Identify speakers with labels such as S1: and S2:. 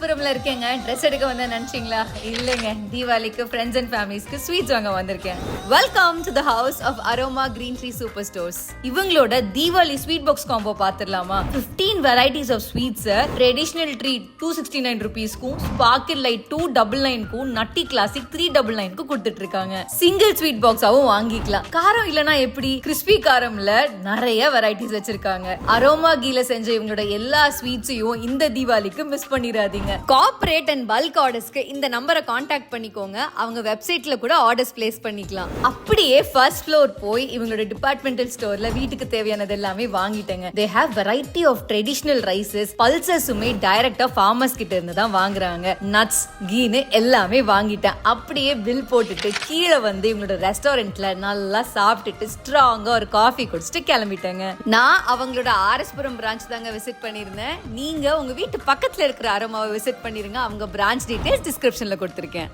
S1: ஆர்எஸ்புரம்ல இருக்கேங்க. ட்ரெஸ் எடுக்க வந்த நினைச்சீங்களா? இல்லைங்க, தீபாவளிக்கு ஃப்ரெண்ட்ஸ் அண்ட் ஃபேமிலிஸ்க்கு ஸ்வீட்ஸ் வாங்க வந்திருக்கேன். Welcome to the House of Aroma Green Tree Super Stores. இவங்களோட தீபாவளி ஸ்வீட் பாக்ஸ் காம்போ பாத்துடலாமா? 15 varieties of sweets traditional treat 269 rupeesக்கும், ஸ்பார்க்கிள் லைட் 299க்கும், நட்டி கிளாசிக் 399க்கும் கொடுத்துட்டு இருக்காங்க. சிங்கிள் ஸ்வீட் பாக்ஸாவும் வாங்கிக்கலாம். காரம் இல்லனா எப்படி? கிறிஸ்பி காரம்ல நிறைய வெரைட்டிஸ் வச்சிருக்காங்க. அரோமா கீல செஞ்ச இவங்களோட எல்லா ஸ்வீட்ஸையும் இந்த தீபாவளிக்கு மிஸ் பண்ணிடாதீங்க. கார்ப்பரேட் அண்ட் பல்க் ஆர்டர்ஸ்க்கு இந்த நம்பரை காண்டாக்ட் பண்ணிக்கோங்க. அவங்க வெப்சைட்ல கூட ஆர்டர்ஸ் பிளேஸ் பண்ணிக்கலாம். அப்படியே ஃபர்ஸ்ட் ஃப்ளோர் போய் இவங்களோட டிபார்ட்மெண்டல் ஸ்டோர்ல வீட்டுக்கு தேவையானது எல்லாமே வாங்கிட்டேங்க. They have variety of traditional rices, பல்சஸுமே டைரக்டா ஃபார்மர்ஸ் கிட்ட இருந்து தான் வாங்குறாங்க. நட்ஸ், கீனு எல்லாமே வாங்கிட்டேன். அப்படியே பில் போட்டுட்டு கீழே வந்து இவங்களோட ரெஸ்டாரண்ட்ல நல்லா சாப்பிட்டுட்டு ஸ்ட்ராங்கா ஒரு காஃபி குடிச்சிட்டு கிளம்பிட்டேங்க. நான் அவங்களோட ஆர்எஸ்புரம் பிரான்ச் தாங்க விசிட் பண்ணிருந்தேன். நீங்க உங்க வீட்டு பக்கத்துல இருக்கிற அரோமாவை விசிட் பண்ணிருங்க. அவங்க பிரான்ச் டீடைல்ஸ் டிஸ்கிரிப்ஷன்ல கொடுத்திருக்கேன்.